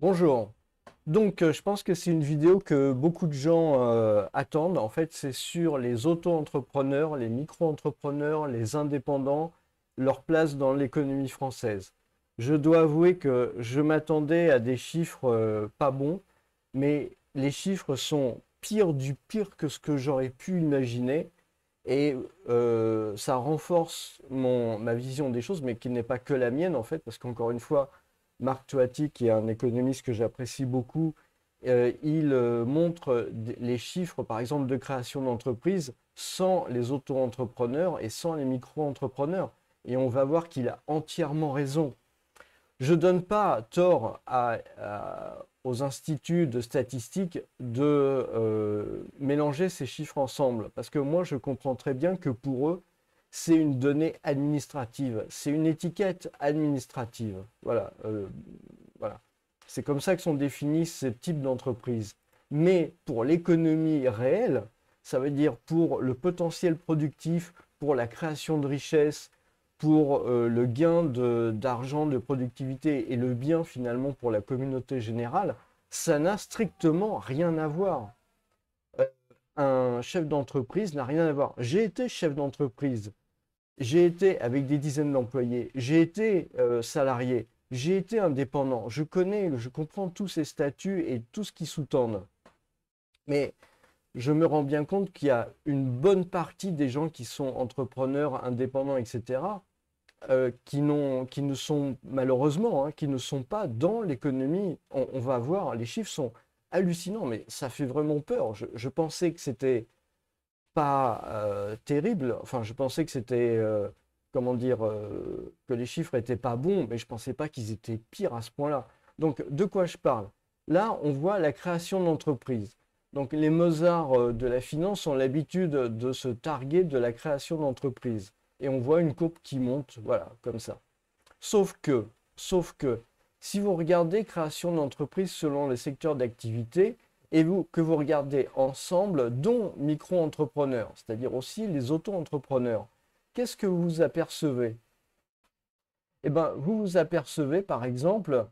Bonjour. Je pense que c'est une vidéo que beaucoup de gens attendent. En fait, c'est sur les auto-entrepreneurs, les micro-entrepreneurs, les indépendants, leur place dans l'économie française. Je dois avouer que je m'attendais à des chiffres pas bons, mais les chiffres sont pire du pire que ce que j'aurais pu imaginer. Et ça renforce ma vision des choses, mais qui n'est pas que la mienne en fait, parce qu'encore une fois, Marc Toati, qui est un économiste que j'apprécie beaucoup, il montre les chiffres, par exemple, de création d'entreprises sans les auto-entrepreneurs et sans les micro-entrepreneurs. Et on va voir qu'il a entièrement raison. Je ne donne pas tort aux instituts de statistiques de mélanger ces chiffres ensemble, parce que moi, je comprends très bien que pour eux, c'est une donnée administrative, c'est une étiquette administrative. Voilà, voilà. C'est comme ça que sont définis ces types d'entreprises. Mais pour l'économie réelle, ça veut dire pour le potentiel productif, pour la création de richesses, pour le gain d'argent, de productivité et le bien finalement pour la communauté générale, ça n'a strictement rien à voir. Un chef d'entreprise n'a rien à voir. J'ai été chef d'entreprise, j'ai été avec des dizaines d'employés, j'ai été salarié, j'ai été indépendant, je connais, je comprends tous ces statuts et tout ce qui sous-tendent. Mais je me rends bien compte qu'il y a une bonne partie des gens qui sont entrepreneurs, indépendants, etc., qui ne sont malheureusement, hein, qui ne sont pas dans l'économie. On va voir, les chiffres sont hallucinants, mais ça fait vraiment peur. Je pensais que c'était pas terrible. Enfin, je pensais que c'était, comment dire, que les chiffres étaient pas bons, mais je pensais pas qu'ils étaient pires à ce point-là. Donc, de quoi je parle? Là, on voit la création d'entreprises. Donc, les Mozart de la finance ont l'habitude de se targuer de la création d'entreprises. Et on voit une courbe qui monte, voilà, comme ça. Sauf que, sauf que, si vous regardez création d'entreprise selon les secteurs d'activité, et que vous regardez ensemble, dont micro-entrepreneurs, c'est-à-dire aussi les auto-entrepreneurs, qu'est-ce que vous apercevez? Eh bien, vous vous apercevez, par exemple,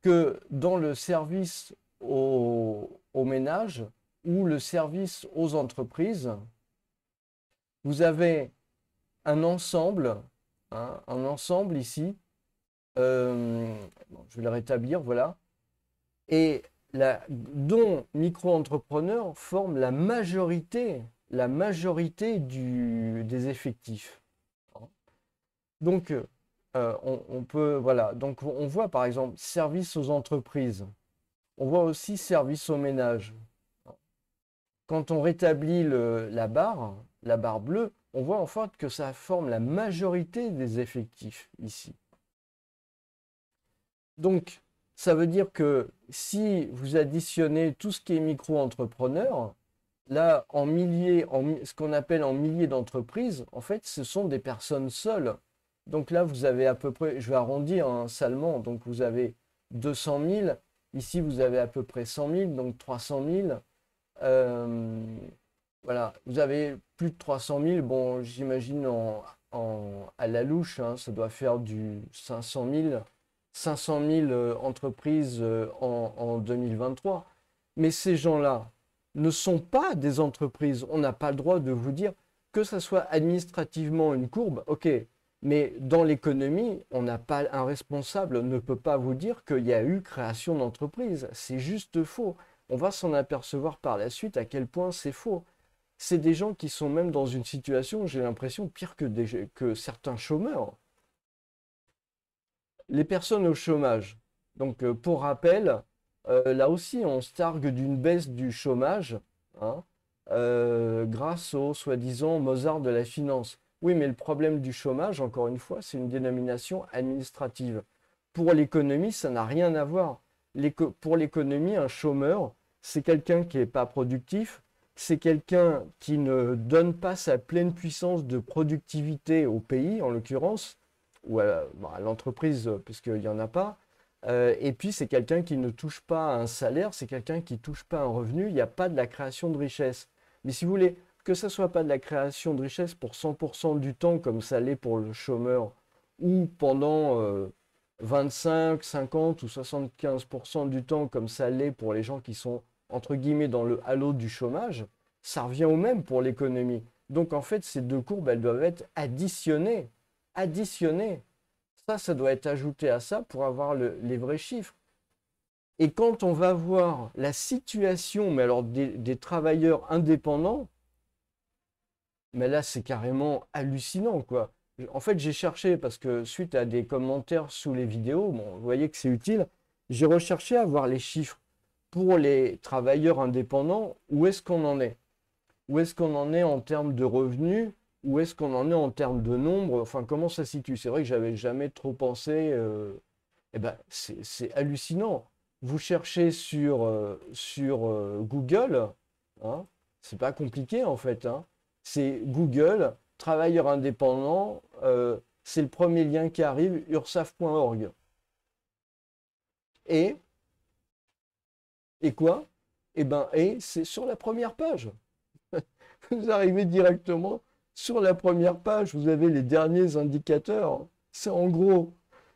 que dans le service aux ménages ou le service aux entreprises, vous avez un ensemble, hein, un ensemble ici. Bon, je vais le rétablir, voilà. Et dont micro-entrepreneurs forment la majorité des effectifs. Donc, on peut, voilà. Donc, on voit par exemple service aux entreprises. On voit aussi service aux ménages. Quand on rétablit la barre bleue, on voit en fait que ça forme la majorité des effectifs ici. Donc, ça veut dire que si vous additionnez tout ce qui est micro-entrepreneur, là, ce qu'on appelle en milliers d'entreprises, en fait, ce sont des personnes seules. Donc là, vous avez à peu près, je vais arrondir hein, salement, donc vous avez 200 000. Ici, vous avez à peu près 100 000, donc 300 000. Euh, voilà, vous avez plus de 300 000. Bon, j'imagine à la louche, hein, ça doit faire du 500 000 entreprises en 2023. Mais ces gens-là ne sont pas des entreprises. On n'a pas le droit de vous dire que ça soit administrativement une courbe, ok. Mais dans l'économie, on n'a pas un responsable ne peut pas vous dire qu'il y a eu création d'entreprise. C'est juste faux. On va s'en apercevoir par la suite à quel point c'est faux. C'est des gens qui sont même dans une situation, j'ai l'impression, pire que certains chômeurs. Les personnes au chômage. Donc, pour rappel, là aussi, on se targue d'une baisse du chômage, hein, grâce au soi-disant Mozart de la finance. Oui, mais le problème du chômage, encore une fois, c'est une dénomination administrative. Pour l'économie, ça n'a rien à voir. Pour l'économie, un chômeur, c'est quelqu'un qui n'est pas productif, c'est quelqu'un qui ne donne pas sa pleine puissance de productivité au pays, en l'occurrence, ou à l'entreprise, puisqu'il n'y en a pas. Et puis, c'est quelqu'un qui ne touche pas un salaire, c'est quelqu'un qui ne touche pas un revenu, il n'y a pas de la création de richesse. Mais si vous voulez que ça ne soit pas de la création de richesse pour 100% du temps, comme ça l'est pour le chômeur, ou pendant 25, 50 ou 75% du temps, comme ça l'est pour les gens qui sont, entre guillemets, dans le halo du chômage, ça revient au même pour l'économie. Donc en fait, ces deux courbes, elles doivent être additionnées. Additionnées. Ça doit être ajouté à ça pour avoir les vrais chiffres. Et quand on va voir la situation, mais alors des travailleurs indépendants, mais là c'est carrément hallucinant, quoi. En fait, j'ai cherché, parce que suite à des commentaires sous les vidéos, bon, vous voyez que c'est utile, j'ai recherché à voir les chiffres pour les travailleurs indépendants, où est-ce qu'on en est? Où est-ce qu'on en est en termes de revenus? Où est-ce qu'on en est en termes de nombre? Enfin, comment ça se situe? C'est vrai que j'avais jamais trop pensé. Eh ben, c'est hallucinant. Vous cherchez sur Google, hein, c'est pas compliqué en fait, hein. C'est Google, travailleurs indépendants, c'est le premier lien qui arrive, ursaf.org. Et, et quoi? Eh ben, et c'est sur la première page. Vous arrivez directement sur la première page, vous avez les derniers indicateurs. C'est en gros,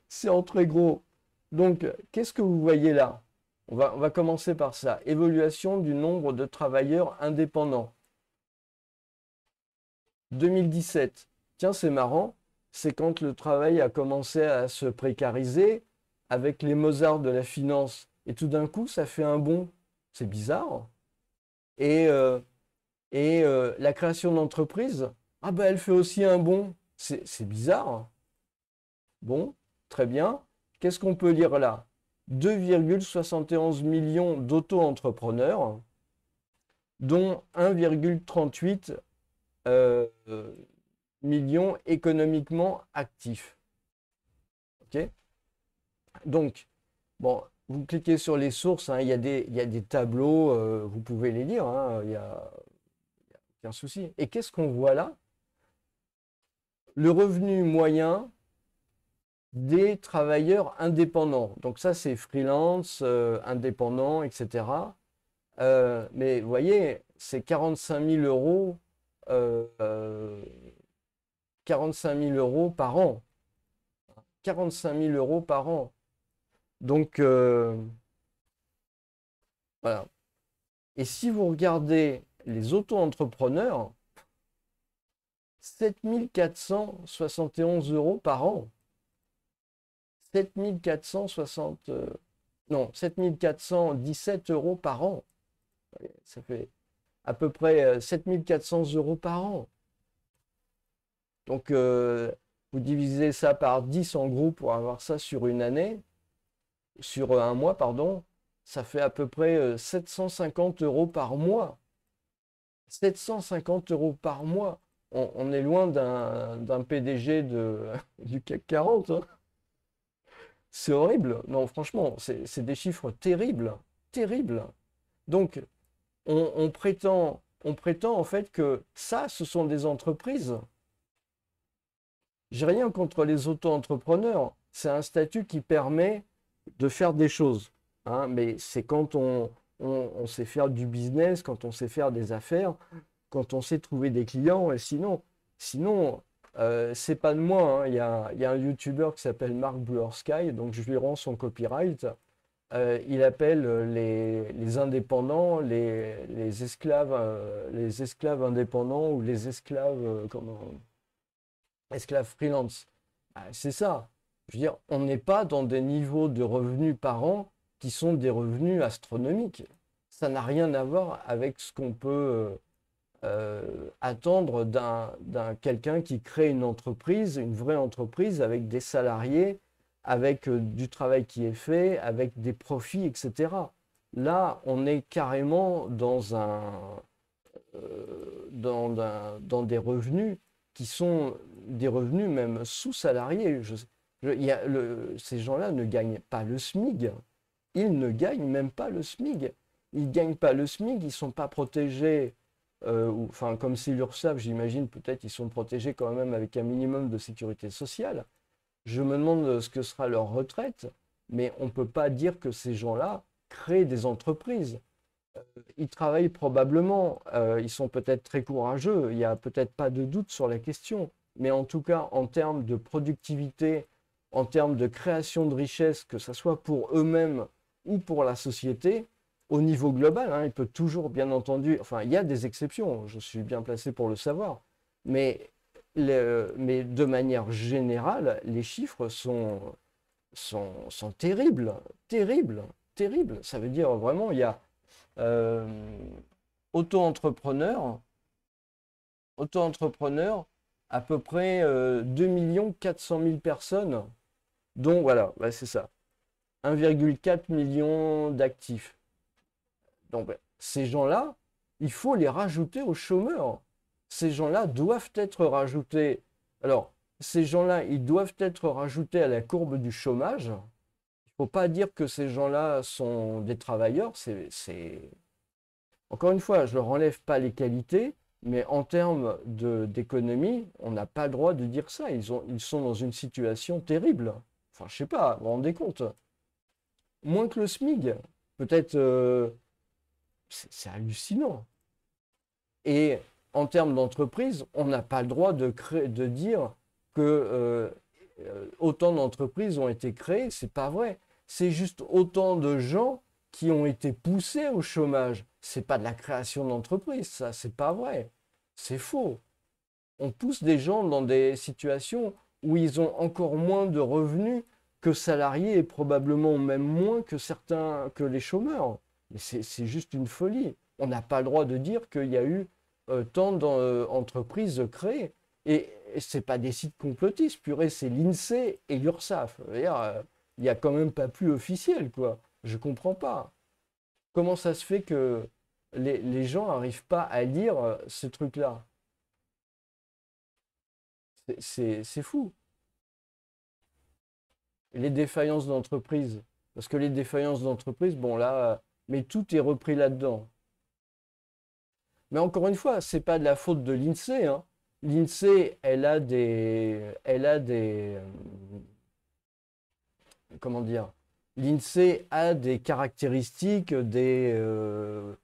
c'est en très gros. Donc, qu'est-ce que vous voyez là? On va commencer par ça. Évaluation du nombre de travailleurs indépendants. 2017. Tiens, c'est marrant. C'est quand le travail a commencé à se précariser avec les Mozart de la finance. Et tout d'un coup, ça fait un bond. C'est bizarre. Et, euh, et la création d'entreprise, ah ben elle fait aussi un bond. C'est bizarre. Bon, très bien. Qu'est-ce qu'on peut lire là? 2,71 millions d'auto-entrepreneurs, dont 1,38 euh, millions économiquement actifs. Ok? Donc, bon, vous cliquez sur les sources, hein, il y a des tableaux, vous pouvez les lire, hein, il y a aucun souci. Et qu'est-ce qu'on voit là? Le revenu moyen des travailleurs indépendants. Donc ça, c'est freelance, indépendant, etc. Mais vous voyez, c'est 45 000 euros, 45 000 euros par an. 45 000 euros par an. Donc, voilà. Et si vous regardez les auto-entrepreneurs, 7 471 euros par an. 7 460, non, 7 417 euros par an. Ça fait à peu près 7 400 euros par an. Donc, vous divisez ça par 10 en gros pour avoir ça sur une année, sur un mois, pardon, ça fait à peu près 750 euros par mois. 750 euros par mois. On est loin d'un PDG du CAC 40, hein. C'est horrible. Non, franchement, c'est des chiffres terribles. Terribles. Donc, on prétend en fait que ça, ce sont des entreprises. J'ai rien contre les auto-entrepreneurs. C'est un statut qui permet de faire des choses, hein, mais c'est quand on sait faire du business, quand on sait faire des affaires, quand on sait trouver des clients. Et sinon c'est pas de moi, hein. Il y a un YouTuber qui s'appelle Mark Blursky, donc je lui rends son copyright. Il appelle les indépendants les esclaves indépendants ou les esclaves, esclaves freelance. Ah, c'est ça. Je veux dire, on n'est pas dans des niveaux de revenus par an qui sont des revenus astronomiques. Ça n'a rien à voir avec ce qu'on peut attendre d'un quelqu'un qui crée une entreprise, une vraie entreprise avec des salariés, avec du travail qui est fait, avec des profits, etc. Là, on est carrément dans des revenus qui sont des revenus même sous-salariés. Ces gens-là ne gagnent pas le SMIG. Ils ne gagnent même pas le SMIG. Ils ne gagnent pas le SMIG, ils ne sont pas protégés. Enfin, comme c'est l'URSSAF, j'imagine, peut-être ils sont protégés quand même avec un minimum de sécurité sociale. Je me demande ce que sera leur retraite, mais on ne peut pas dire que ces gens-là créent des entreprises. Ils travaillent probablement, ils sont peut-être très courageux, il n'y a peut-être pas de doute sur la question, mais en tout cas, en termes de productivité, en termes de création de richesse, que ce soit pour eux-mêmes ou pour la société, au niveau global, hein, il peut toujours, bien entendu, enfin, il y a des exceptions, je suis bien placé pour le savoir, mais, mais de manière générale, les chiffres sont terribles, terribles, terribles. Ça veut dire vraiment, il y a euh, auto-entrepreneurs, auto-entrepreneurs, à peu près 2 400 000 personnes, dont, voilà, bah, c'est ça, 1,4 million d'actifs. Donc, bah, ces gens-là, il faut les rajouter aux chômeurs. Ces gens-là doivent être rajoutés. Alors, ces gens-là, ils doivent être rajoutés à la courbe du chômage. Il ne faut pas dire que ces gens-là sont des travailleurs. Encore une fois, je ne leur enlève pas les qualités, mais en termes d'économie, on n'a pas le droit de dire ça. Ils sont dans une situation terrible. Enfin, je ne sais pas, vous vous rendez compte. Moins que le SMIC. Peut-être, c'est hallucinant. Et en termes d'entreprise, on n'a pas le droit de dire que autant d'entreprises ont été créées. C'est pas vrai. C'est juste autant de gens qui ont été poussés au chômage. C'est pas de la création d'entreprises, ça, c'est pas vrai. C'est faux. On pousse des gens dans des situations où ils ont encore moins de revenus que salariés et probablement même moins que certains, que les chômeurs. Mais c'est juste une folie. On n'a pas le droit de dire qu'il y a eu tant d'entreprises créées. Et ce n'est pas des sites complotistes, purée, c'est l'INSEE et l'URSSAF. Il n'y a quand même pas plus officiel, quoi. Je comprends pas. Comment ça se fait que les gens n'arrivent pas à lire ce truc-là? C'est fou. Les défaillances d'entreprise. Parce que les défaillances d'entreprise, bon là, mais tout est repris là-dedans. Mais encore une fois, c'est pas de la faute de l'INSEE, hein. L'INSEE, comment dire, l'INSEE a des caractéristiques, une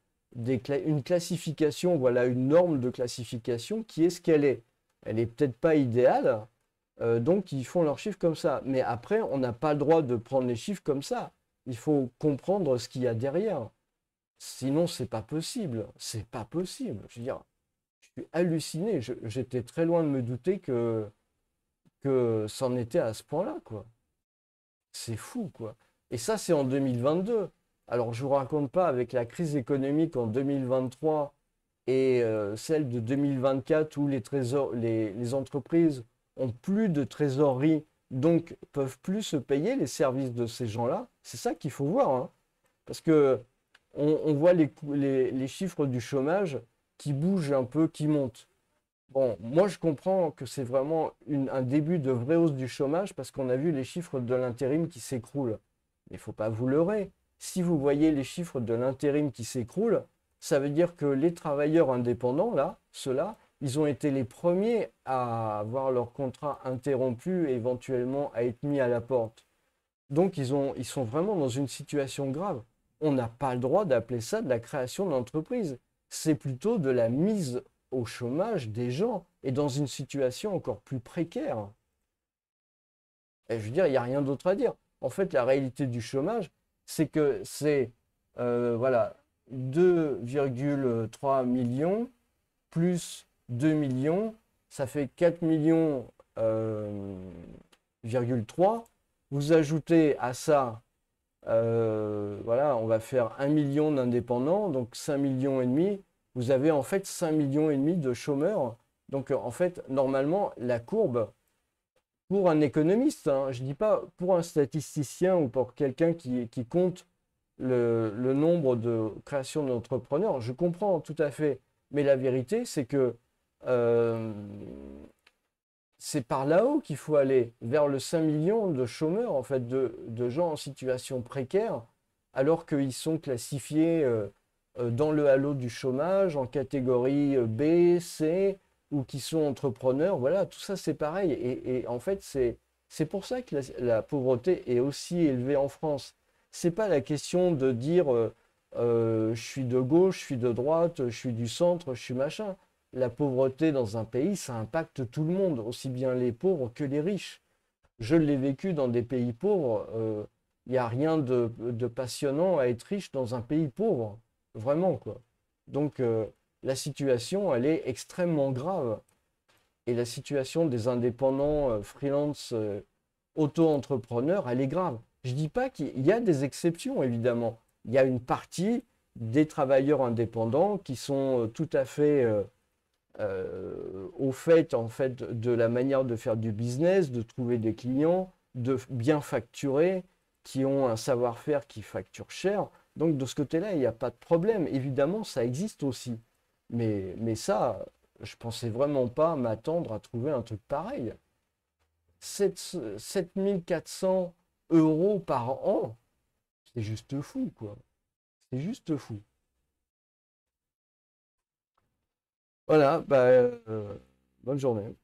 classification, voilà, une norme de classification qui est ce qu'elle est. Elle est peut-être pas idéale, donc ils font leurs chiffres comme ça. Mais après, on n'a pas le droit de prendre les chiffres comme ça. Il faut comprendre ce qu'il y a derrière. Sinon, c'est pas possible. C'est pas possible. Je veux dire, je suis halluciné. J'étais très loin de me douter que c'en était à ce point-là, quoi. C'est fou, quoi. Et ça, c'est en 2022. Alors, je ne vous raconte pas avec la crise économique en 2023 et celle de 2024 où les entreprises ont plus de trésorerie, donc peuvent plus se payer les services de ces gens-là. C'est ça qu'il faut voir, hein. Parce que on voit les chiffres du chômage qui bougent un peu, qui montent. Bon, moi je comprends que c'est vraiment un début de vraie hausse du chômage parce qu'on a vu les chiffres de l'intérim qui s'écroulent. Mais il ne faut pas vous leurrer. Si vous voyez les chiffres de l'intérim qui s'écroulent, ça veut dire que les travailleurs indépendants, là, ceux-là, ils ont été les premiers à avoir leur contrat interrompu et éventuellement à être mis à la porte. Donc ils sont vraiment dans une situation grave. On n'a pas le droit d'appeler ça de la création d'entreprise. C'est plutôt de la mise au chômage des gens et dans une situation encore plus précaire. Et je veux dire, il n'y a rien d'autre à dire. En fait, la réalité du chômage, c'est que c'est voilà, 2,3 millions plus 2 millions, ça fait 4 millions, 3. Vous ajoutez à ça, voilà, on va faire 1 million d'indépendants, donc 5 millions et demi. Vous avez en fait 5 millions et demi de chômeurs. Donc en fait, normalement, la courbe, pour un économiste, hein, je ne dis pas pour un statisticien ou pour quelqu'un qui compte le nombre de créations d'entrepreneurs, je comprends tout à fait. Mais la vérité, c'est que euh, c'est par là-haut qu'il faut aller, vers le 5 millions de chômeurs, en fait, de gens en situation précaire, alors qu'ils sont classifiés dans le halo du chômage, en catégorie B, C, ou qui sont entrepreneurs. Voilà, tout ça, c'est pareil. Et en fait, c'est pour ça que la pauvreté est aussi élevée en France. C'est pas la question de dire je suis de gauche, je suis de droite, je suis du centre, je suis machin. La pauvreté dans un pays, ça impacte tout le monde, aussi bien les pauvres que les riches. Je l'ai vécu dans des pays pauvres. Il n'y a rien de passionnant à être riche dans un pays pauvre. Vraiment, quoi. Donc, la situation, elle est extrêmement grave. Et la situation des indépendants, freelance, auto-entrepreneurs, elle est grave. Je ne dis pas qu'il y a des exceptions, évidemment. Il y a une partie des travailleurs indépendants qui sont tout à fait au fait, en fait, de la manière de faire du business, de trouver des clients, de bien facturer, qui ont un savoir-faire qui facture cher. Donc de ce côté-là, il n'y a pas de problème. Évidemment, ça existe aussi. Mais ça, je pensais vraiment pas m'attendre à trouver un truc pareil. 7 400 € par an, c'est juste fou, quoi. C'est juste fou. Voilà, bah, bonne journée.